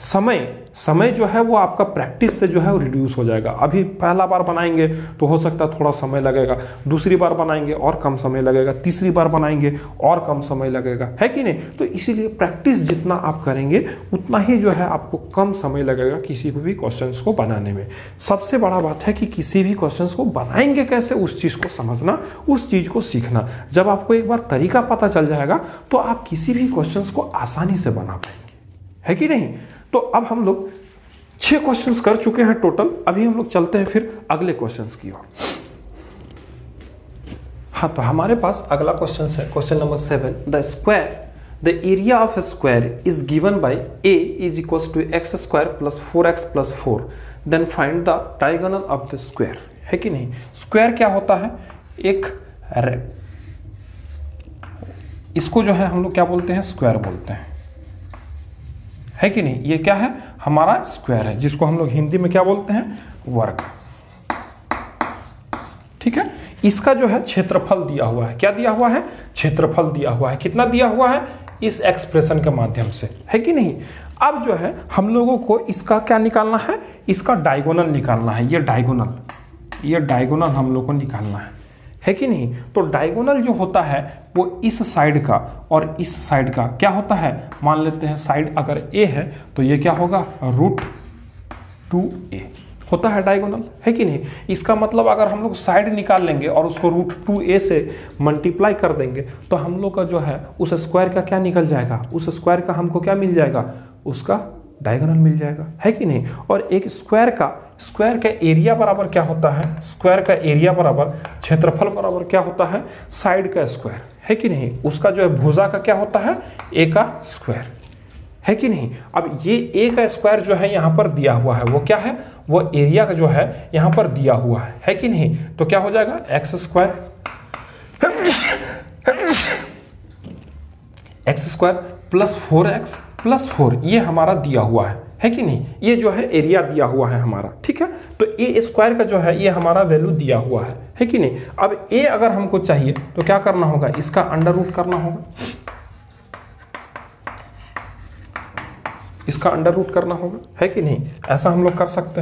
समय जो है वो आपका प्रैक्टिस से जो है वो रिड्यूस हो जाएगा। अभी पहला बार बनाएंगे तो हो सकता है थोड़ा समय लगेगा, दूसरी बार बनाएंगे और कम समय लगेगा, तीसरी बार बनाएंगे और कम समय लगेगा, है कि नहीं? तो इसीलिए प्रैक्टिस जितना आप करेंगे उतना ही जो है आपको कम समय लगेगा किसी भी क्वेश्चंस को बनाने में। सबसे बड़ा बात है कि किसी भी क्वेश्चंस को बनाएंगे कैसे, उस चीज़ को समझना, उस चीज़ को सीखना। जब आपको एक बार तरीका पता चल जाएगा तो आप किसी भी क्वेश्चंस को आसानी से बना पाएंगे, है कि नहीं? तो अब हम लोग 6 क्वेश्चंस कर चुके हैं टोटल। अभी हम लोग चलते हैं फिर अगले क्वेश्चंस की ओर। हाँ, तो हमारे पास अगला क्वेश्चन है question number 7। The area of a square is given by a is equals to x square plus 4x plus 4, then find the diagonal of the square, है कि नहीं? स्क्वायर क्या होता है, एक इसको जो है हम लोग क्या बोलते हैं, स्क्वायर बोलते हैं, है कि नहीं? ये क्या है, हमारा स्क्वायर है, जिसको हम लोग हिंदी में क्या बोलते हैं, वर्ग, ठीक है? इसका जो है क्षेत्रफल दिया हुआ है, क्या दिया हुआ है, क्षेत्रफल दिया हुआ है। कितना दिया हुआ है, इस एक्सप्रेशन के माध्यम से, है कि नहीं? अब जो है हम लोगों को इसका क्या निकालना है, इसका डायगोनल निकालना है। ये डायगोनल हम लोग को निकालना है कि नहीं। तो डायगोनल जो होता है वो इस साइड का और इस साइड का क्या होता है, मान लेते हैं साइड अगर ए है तो ये क्या होगा, √2a होता है डायगोनल, है कि नहीं। इसका मतलब अगर हम लोग साइड निकाल लेंगे और उसको √2a से मल्टीप्लाई कर देंगे तो हम लोग का जो है उस स्क्वायर का क्या निकल जाएगा, उस स्क्वायर का हमको क्या मिल जाएगा, उसका डायगोनल मिल जाएगा, है कि नहीं। और एक स्क्वायर का एरिया बराबर क्या होता है, स्क्वायर का एरिया बराबर क्षेत्रफल बराबर क्या होता है, साइड का स्क्वायर, है कि नहीं। उसका जो है भुजा का क्या होता है, ए का स्क्वायर, है कि नहीं। अब ये ए का स्क्वायर जो है यहाँ पर दिया हुआ है वो क्या है, वो एरिया का जो है यहाँ पर दिया हुआ है कि नहीं। तो क्या हो जाएगा, x square plus 4x plus 4 ये हमारा दिया हुआ है कि नहीं। ये जो है एरिया दिया हुआ है हमारा, ठीक है। तो ए स्क्वायर का जो है ये हमारा वैल्यू दिया हुआ है कि नहीं। अब ए अगर हमको चाहिए तो क्या करना होगा, इसका अंडर रूट करना होगा, इसका अंडर रूट करना होगा, है कि नहीं। ऐसा हम लोग कर सकते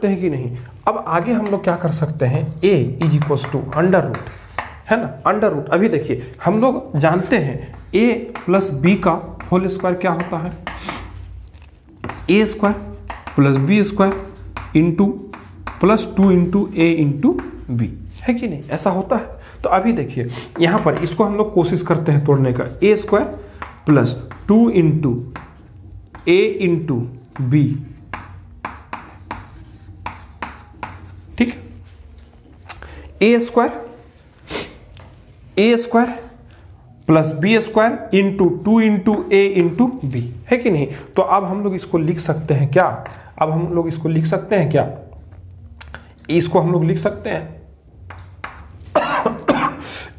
हैं कि नहीं। अब आगे हम लोग क्या कर सकते हैं, a = अंडर रूट, है ना, अंडर रूट। अभी देखिए हम लोग जानते हैं a प्लस b का होल स्क्वायर क्या होता है, a square plus b square into plus 2 into a into b, है कि नहीं, ऐसा होता है। तो अभी देखिए यहाँ पर इसको हम लोग कोशिश करते हैं तोड़ने का, a square plus 2 into a into b, ठीक है। a square plus b square into 2 into a into b, है कि नहीं। तो अब हम लोग इसको लिख सकते हैं क्या, इसको हम लोग लिख सकते हैं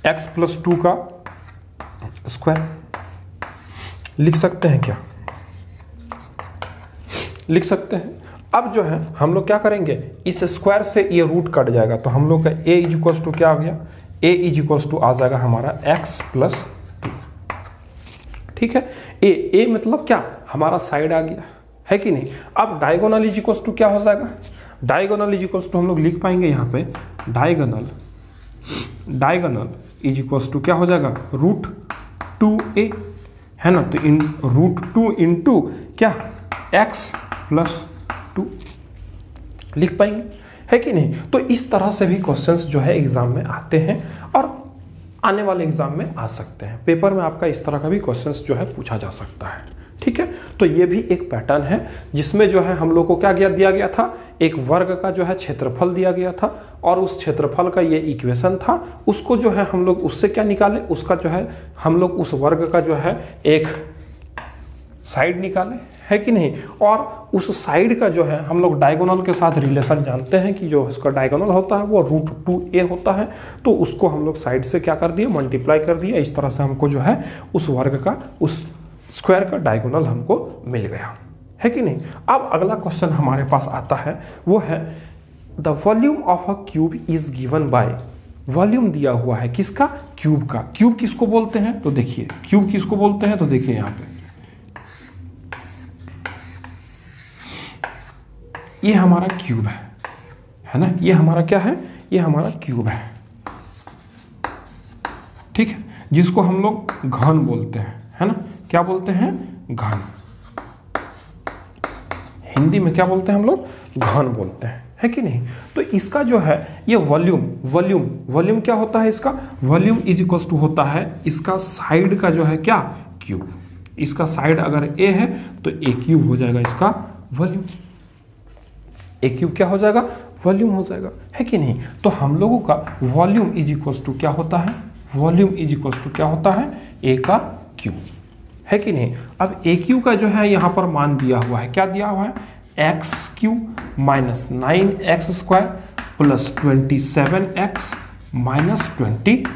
x प्लस 2 का स्क्वायर, लिख सकते हैं क्या, लिख सकते हैं। अब जो है हम लोग क्या करेंगे, इस स्क्वायर से ये रूट कट जाएगा तो हम लोग का a = क्या आ गया, a = आ जाएगा हमारा x प्लस 2, ठीक है। a मतलब क्या, हमारा साइड आ गया, है कि नहीं। अब डायगोनल = क्या हो जाएगा, डायगोनल = हम लोग लिख पाएंगे यहाँ पे डायगोनल = क्या हो जाएगा, √2a, है ना। तो √2 इंटू क्या, x प्लस 2 लिख पाएंगे, है कि नहीं। तो इस तरह से भी क्वेश्चंस जो है एग्जाम में आते हैं और आने वाले एग्जाम में आ सकते हैं। पेपर में आपका इस तरह का भी क्वेश्चंस जो है पूछा जा सकता है, ठीक है। तो ये भी एक पैटर्न है जिसमें जो है हम लोग को क्या दिया गया था, एक वर्ग का जो है क्षेत्रफल दिया गया था और उस क्षेत्रफल का ये इक्वेशन था। उसको जो है हम लोग उससे क्या निकाले, उसका जो है हम लोग उस वर्ग का जो है एक साइड निकाले, है कि नहीं। और उस साइड का जो है हम लोग डायगोनल के साथ रिलेशन जानते हैं कि जो उसका डायगोनल होता है वो √2a होता है। तो उसको हम लोग साइड से क्या कर दिए, मल्टीप्लाई कर दिया। इस तरह से हमको जो है उस वर्ग का, उस स्क्वायर का डायगोनल हमको मिल गया, है कि नहीं। अब अगला क्वेश्चन हमारे पास आता है, वो है the volume of a cube is given bye, volume दिया हुआ है किसका, क्यूब का। क्यूब किसको बोलते हैं, तो देखिए क्यूब किसको बोलते हैं, तो देखिए यहाँ पे ये हमारा क्यूब है ना, ये हमारा क्या है, ये हमारा क्यूब है, ठीक है, जिसको हम लोग घन बोलते हैं, है ना। क्या बोलते हैं, घन। हिंदी में क्या बोलते हैं हम लोग, घन बोलते हैं, है कि नहीं। तो इसका जो है ये वॉल्यूम क्या होता है, इसका वॉल्यूम = होता है इसका साइड का जो है क्या, क्यूब। इसका साइड अगर a है तो a क्यूब हो जाएगा इसका वॉल्यूम, a क्यूब क्या हो जाएगा, वॉल्यूम हो जाएगा, है कि नहीं। तो हम लोगों का वॉल्यूम = क्या होता है, वॉल्यूम = क्या होता है, a का क्यूब, है कि नहीं। अब a क्यूब का जो है यहाँ पर मान दिया हुआ है, क्या दिया हुआ है, x³ - 9x² प्लस 27x - 27,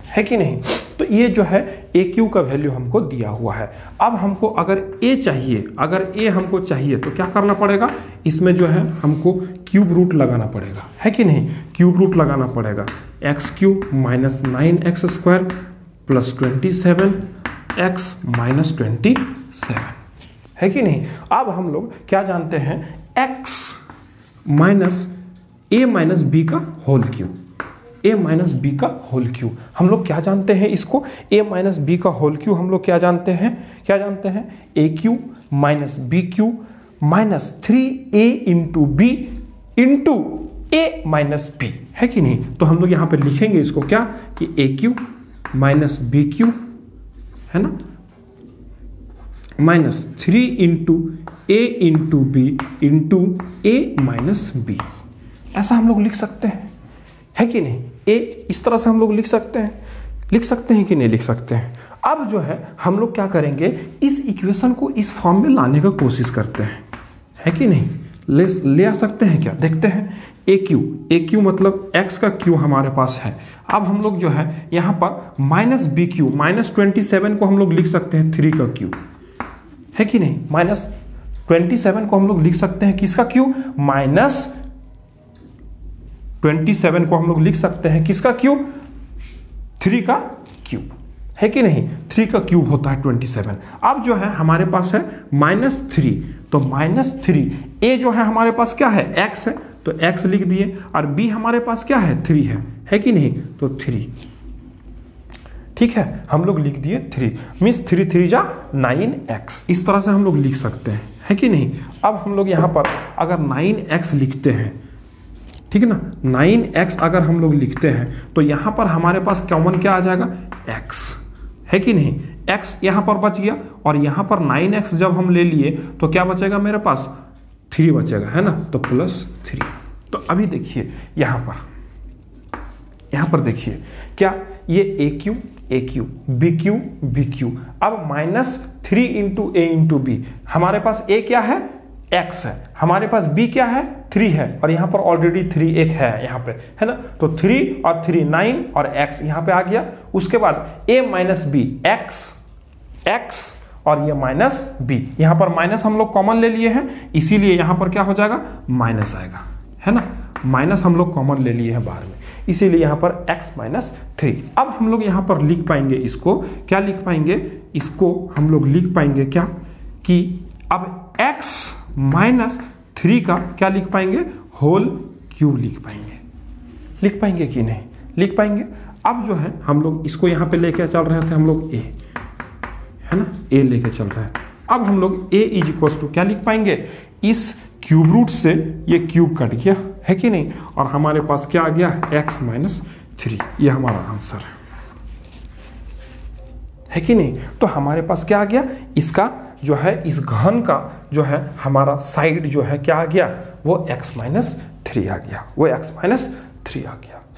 है कि नहीं। तो ये जो है AQ का वैल्यू हमको दिया हुआ है। अब हमको अगर A चाहिए, अगर A हमको चाहिए तो क्या करना पड़ेगा, इसमें जो है हमको क्यूब रूट लगाना पड़ेगा, है कि नहीं। क्यूब रूट लगाना पड़ेगा, x³ - 9x² प्लस 27x - 27, है कि नहीं। अब हम लोग क्या जानते हैं, x minus a minus b का whole cube, a minus b का होल क्यूब। हम लोग क्या जानते हैं इसको, a माइनस बी का होल क्यूब हम लोग क्या जानते हैं, a cube minus b cube minus 3a into b into a minus b, है कि नहीं। तो हम लोग यहाँ पे लिखेंगे इसको क्या कि a cube minus b cube, है ना, minus 3 into a into b into a minus b. ऐसा हम लोग लिख सकते हैं, है कि नहीं। a इस तरह से हम लोग लिख सकते हैं कि नहीं लिख सकते हैं। अब जो है हम लोग क्या करेंगे, इस इक्वेशन को इस फॉर्म में लाने का कोशिश करते हैं, है कि नहीं। ले आ सकते हैं क्या, देखते हैं। ए क्यू मतलब x का क्यू हमारे पास है। अब हम लोग जो है यहाँ पर माइनस बी क्यू माइनस 27 को हम लोग लिख सकते हैं 3 का क्यू, है कि नहीं। माइनस 27 को हम लोग लिख सकते हैं किसका क्यू, माइनस 27 को हम लोग लिख सकते हैं किसका क्यूब, 3 का क्यूब, है कि नहीं। 3 का क्यूब होता है 27। अब जो है हमारे पास है -3, तो -3 a जो है हमारे पास क्या है, x है, तो x लिख दिए, और b हमारे पास क्या है, 3 है कि नहीं, तो 3, ठीक है, हम लोग लिख दिए 3, मीन्स 3 3 जा 9x, इस तरह से हम लोग लिख सकते हैं, है कि नहीं। अब हम लोग यहाँ पर अगर 9x लिखते हैं, ठीक है ना, 9x अगर हम लोग लिखते हैं तो यहाँ पर हमारे पास कॉमन क्या आ जाएगा, x, है कि नहीं। x यहाँ पर बच गया, और यहाँ पर 9x जब हम ले लिए तो क्या बचेगा मेरे पास, 3 बचेगा, है ना, तो +3। तो अभी देखिए यहाँ पर देखिए क्या, ये a क्यूब b क्यूब, अब -3 इंटू a इंटू b, हमारे पास a क्या है, x है, हमारे पास b क्या है, 3 है, और यहाँ पर ऑलरेडी 3 एक है यहाँ पे, है ना, तो 3 और 3 9 और x यहाँ पे आ गया। उसके बाद a माइनस बी x और ये माइनस b, यहाँ पर माइनस हम लोग कॉमन ले लिए हैं, इसीलिए यहाँ पर क्या हो जाएगा, माइनस आएगा, है ना, माइनस हम लोग कॉमन ले लिए हैं बाहर में, इसीलिए यहाँ पर x माइनस 3। अब हम लोग यहाँ पर लिख पाएंगे इसको, क्या लिख पाएंगे, इसको हम लोग लिख पाएंगे क्या कि अब x माइनस 3 का क्या लिख पाएंगे, होल क्यूब लिख पाएंगे कि नहीं, लिख पाएंगे। अब जो है हम लोग इसको यहाँ पे लेके चल रहे थे हम लोग a, है ना, a लेके चल रहे थे। अब हम लोग a इज इक्वल टू क्या लिख पाएंगे, इस क्यूब रूट से ये क्यूब कट गया, है कि नहीं, और हमारे पास क्या आ गया, x माइनस 3, ये हमारा आंसर है कि नहीं। तो हमारे पास क्या आ गया, इसका जो है इस घन का जो है हमारा साइड जो है क्या आ गया, वो x माइनस 3 आ गया,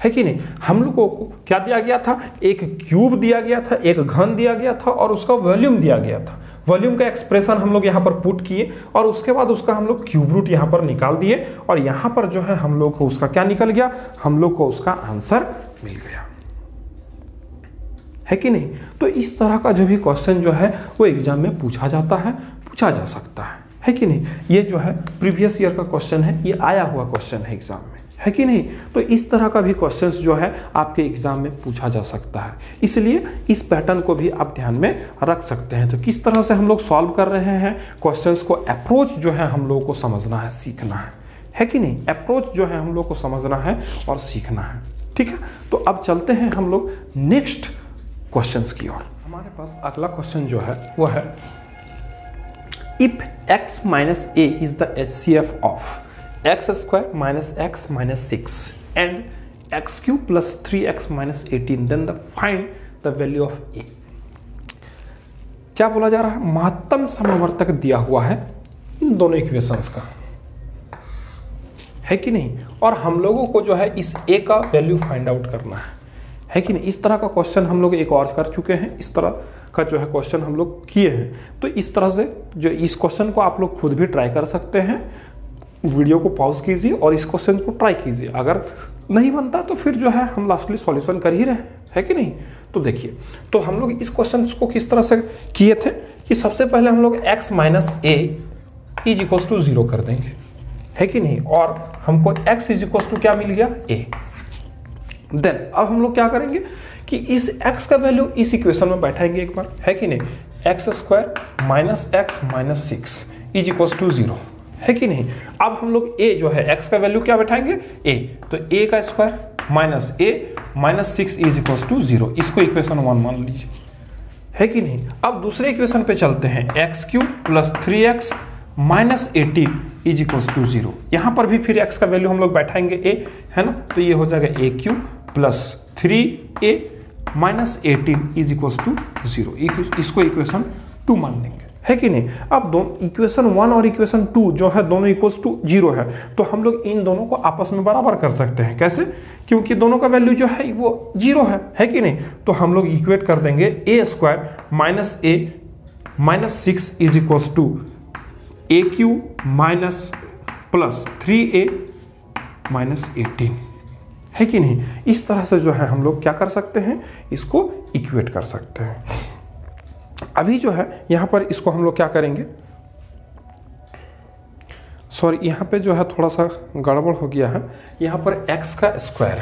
है कि नहीं। हम लोगों को क्या दिया गया था, एक क्यूब दिया गया था, एक घन दिया गया था, और उसका वॉल्यूम दिया गया था। वॉल्यूम का एक्सप्रेशन हम लोग यहाँ पर पुट किए, और उसके बाद उसका हम लोग क्यूब रूट यहाँ पर निकाल दिए, और यहाँ पर जो है हम लोग को उसका क्या निकल गया, हम लोग को उसका आंसर मिल गया, है कि नहीं। तो इस तरह का जो भी क्वेश्चन जो है वो एग्जाम में पूछा जाता है, पूछा जा सकता है कि नहीं। ये जो है प्रीवियस ईयर का क्वेश्चन है, ये आया हुआ क्वेश्चन है एग्जाम में, है कि नहीं। तो इस तरह का भी क्वेश्चंस जो है आपके एग्जाम में पूछा जा सकता है, इसलिए इस पैटर्न को भी आप ध्यान में रख सकते हैं। तो किस तरह से हम लोग सॉल्व कर रहे हैं क्वेश्चंस को, अप्रोच जो है हम लोगों को समझना है, सीखना है कि नहीं। अप्रोच जो है हम लोग को समझना है और सीखना है, ठीक है। तो अब चलते हैं हम लोग नेक्स्ट क्वेश्चंस की ओर। हमारे पास अगला क्वेश्चन जो है वो है, if x minus a is the HCF of x² minus x minus 6 and x³ plus 3x minus 18, then the find the value of a। क्या बोला जा रहा है, महत्तम समवर्तक दिया हुआ है इन दोनों इक्वेशंस का, है कि नहीं, और हम लोगों को जो है इस a का वैल्यू फाइंड आउट करना है कि नहीं। इस तरह का क्वेश्चन हम लोग एक और कर चुके हैं, इस तरह का जो है क्वेश्चन हम लोग किए हैं। तो इस तरह से जो इस क्वेश्चन को आप लोग खुद भी ट्राई कर सकते हैं, वीडियो को पॉज कीजिए और इस क्वेश्चन को ट्राई कीजिए। अगर नहीं बनता तो फिर जो है हम लास्टली सॉल्यूशन कर ही रहे हैं, है कि नहीं। तो देखिए, तो हम लोग इस क्वेश्चन को किस तरह से किए थे कि सबसे पहले हम लोग x minus a is equal to 0 कर देंगे, है कि नहीं, और हमको x इज इक्वल टू क्या मिल गया, a। देन अब हम लोग क्या करेंगे कि इस x का वैल्यू इस इक्वेशन में बैठाएंगे एक बार, है कि नहीं। x² minus x minus 6 is equal to 0, है कि नहीं। अब हम लोग a जो है x का वैल्यू क्या बैठाएंगे a, तो a का square minus a minus 6 is equal to 0, इसको इक्वेशन 1 मान लीजिए, है कि नहीं। अब दूसरे इक्वेशन पे चलते हैं, x cube plus 3x minus 18 is equal to 0, यहाँ पर भी फिर x का वैल्यू हम लोग बैठाएंगे a, है ना, तो ये हो जाएगा a cube plus 3a minus 18 is equal to 0, इसको इक्वेशन 2 मान लेंगे, है कि नहीं। अब दोनों इक्वेशन 1 और इक्वेशन 2 जो है दोनों इक्वल्स टू 0 है, तो हम लोग इन दोनों को आपस में बराबर कर सकते हैं। कैसे? क्योंकि दोनों का वैल्यू जो है वो 0 है कि नहीं। तो हम लोग इक्वेट कर देंगे a square minus a minus 6 is equals to a cube minus plus 3a minus 18, है कि नहीं। इस तरह से जो है हम लोग क्या कर सकते हैं, इसको इक्वेट कर सकते हैं। अभी जो है यहाँ पर इसको हम लोग क्या करेंगे, सॉरी यहाँ पे जो है थोड़ा सा गड़बड़ हो गया है, यहाँ पर x का स्क्वायर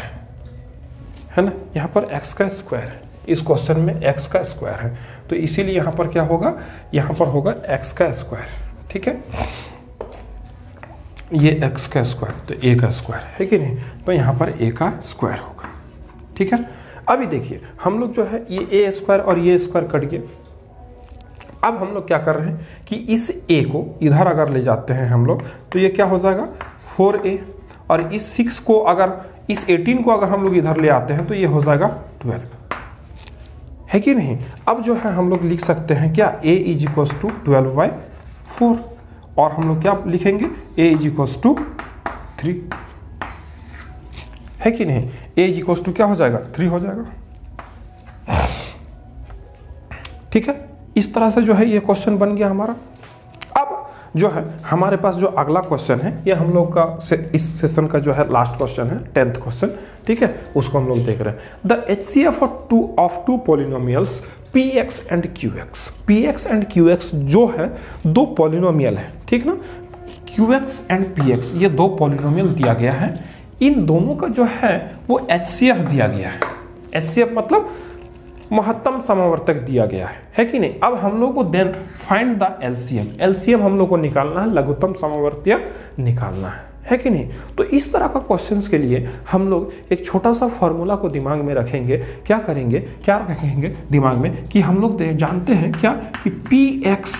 है ना, यहाँ पर x का स्क्वायर है, इस क्वेश्चन में x का स्क्वायर है, तो इसीलिए यहाँ पर क्या होगा, यहाँ पर होगा x का स्क्वायर, ठीक है। ये x का स्क्वायर तो a का स्क्वायर, है कि नहीं, तो यहाँ पर a का स्क्वायर होगा, ठीक है। अभी देखिए हम लोग जो है ये a स्क्वायर और ये स्क्वायर कट गए। अब हम लोग क्या कर रहे हैं कि इस a को इधर अगर ले जाते हैं हम लोग, तो ये क्या हो जाएगा 4a, और इस 6 को अगर, इस 18 को अगर हम लोग इधर ले आते हैं तो ये हो जाएगा 12, है कि नहीं। अब जो है हम लोग लिख सकते हैं क्या, a इज इक्वल्स टू 12/4, और हम लोग क्या लिखेंगे, a इज इक्वल्स टू 3, है कि नहीं। a इज इक्वल्स टू क्या हो जाएगा, 3 हो जाएगा, ठीक है। इस तरह से जो है ये क्वेश्चन बन गया हमारा। अब जो है हमारे पास जो अगला क्वेश्चन है, ये हम लोग का इस सेशन का जो है लास्ट क्वेश्चन है, 10th क्वेश्चन, ठीक है, उसको हम लोग देख रहे हैं। The HCF of two polynomials px and qx, px and qx जो है दो पॉलिनोमियल है, ठीक ना, qx एंड px ये दो पॉलिनोमियल दिया गया है, इन दोनों का जो है वो HCF दिया गया है। HCF मतलब महत्तम समावर्तक दिया गया है कि नहीं। अब हम लोग को then find the LCM, LCM हम लोग को निकालना है, लघुत्तम समवर्तीय निकालना है कि नहीं। तो इस तरह का क्वेश्चंस के लिए हम लोग एक छोटा सा फॉर्मूला को दिमाग में रखेंगे। क्या करेंगे, क्या रखेंगे दिमाग में कि हम लोग जानते हैं क्या कि px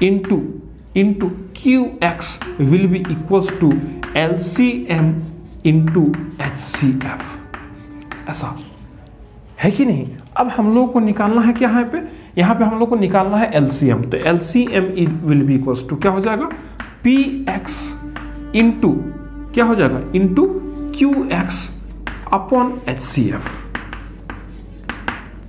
into qx will be equals to LCM into HCF, ऐसा है कि नहीं। अब हम लोग को निकालना है क्या, यहाँ पे हम लोग को निकालना है एलसीएम, तो LCM will be equals to क्या हो जाएगा, px इंटू क्या हो जाएगा, इंटू qx अपॉन HCF,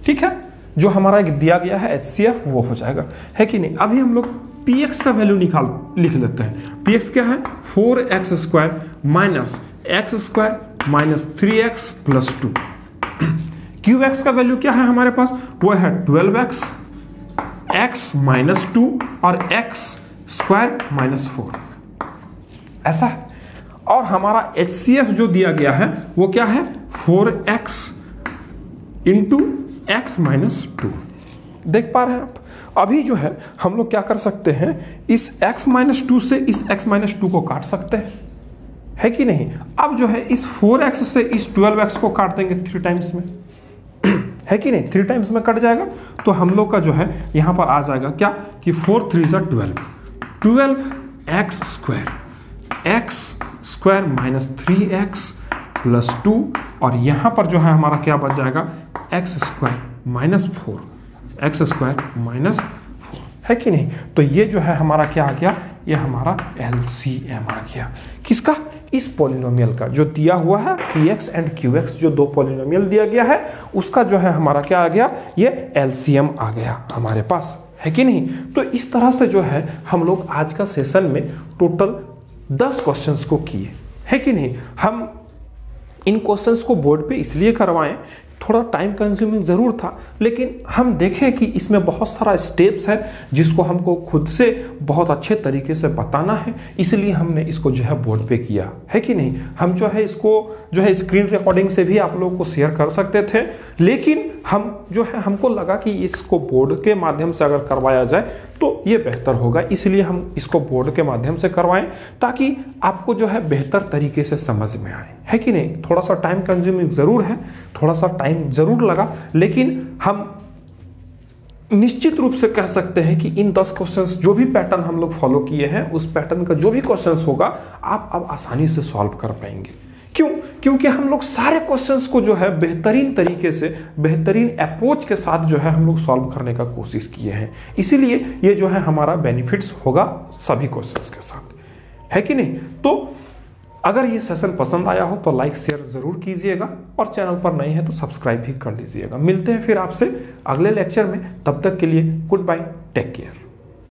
ठीक है। जो हमारा एक दिया गया है HCF वो हो जाएगा, है कि नहीं। अभी हम लोग px का वैल्यू लिख लेते हैं। px क्या है, 4x square minus x square minus 3x plus 2। qx का वैल्यू क्या है हमारे पास, वो है 12x x माइनस 2 और x स्क्वायर माइनस 4, ऐसा है। और हमारा HCF जो दिया गया है वो क्या है, 4x इंटू x माइनस 2। देख पा रहे हैं आप। अभी जो है हम लोग क्या कर सकते हैं, इस x माइनस 2 से इस x माइनस 2 को काट सकते हैं, है कि नहीं। अब जो है इस 4x से इस 12x को काट देंगे 3 टाइम्स में, है कि नहीं, 3 टाइम्स में कट जाएगा। तो हम लोग का जो है यहाँ पर आ जाएगा क्या कि 4 3 12x square minus 3x plus 2, और यहाँ पर जो है हमारा क्या बच जाएगा, x square minus 4, x square minus 4, है कि नहीं। तो ये जो है हमारा क्या आ गया, ये हमारा LCM आ गया, किसका, इस पॉलिनोमियल का जो दिया हुआ है px एंड qx, जो दो पॉलिनोमियल दिया गया है उसका जो है हमारा क्या आ गया, ये LCM आ गया हमारे पास, है कि नहीं। तो इस तरह से जो है हम लोग आज का सेशन में टोटल 10 क्वेश्चंस को किए, है कि नहीं। हम इन क्वेश्चंस को बोर्ड पे इसलिए करवाएं, थोड़ा टाइम कंज्यूमिंग ज़रूर था, लेकिन हम देखें कि इसमें बहुत सारा स्टेप्स है जिसको हमको खुद से बहुत अच्छे तरीके से बताना है, इसलिए हमने इसको जो है बोर्ड पे किया है कि नहीं। हम जो है इसको जो है स्क्रीन रिकॉर्डिंग से भी आप लोगों को शेयर कर सकते थे, लेकिन हम जो है हमको लगा कि इसको बोर्ड के माध्यम से अगर करवाया जाए तो ये बेहतर होगा, इसलिए हम इसको बोर्ड के माध्यम से करवाएं ताकि आपको जो है बेहतर तरीके से समझ में आए, है कि नहीं। थोड़ा सा टाइम कंज्यूमिंग ज़रूर है, थोड़ा सा टाइम ज़रूर लगा, लेकिन हम निश्चित रूप से कह सकते हैं कि इन 10 क्वेश्चंस जो भी पैटर्न हम लोग फॉलो किए हैं, उस पैटर्न का जो भी क्वेश्चंस होगा आप अब आसानी से सॉल्व कर पाएंगे। क्यों? क्योंकि हम लोग सारे क्वेश्चंस को जो है बेहतरीन तरीके से, बेहतरीन अप्रोच के साथ जो है हम लोग सॉल्व करने का कोशिश किए हैं, इसीलिए ये जो है हमारा बेनिफिट्स होगा सभी क्वेश्चंस के साथ, है कि नहीं। तो अगर ये सेशन पसंद आया हो तो लाइक शेयर जरूर कीजिएगा, और चैनल पर नए हैं तो सब्सक्राइब भी कर लीजिएगा। मिलते हैं फिर आपसे अगले लेक्चर में, तब तक के लिए गुड बाय, टेक केयर।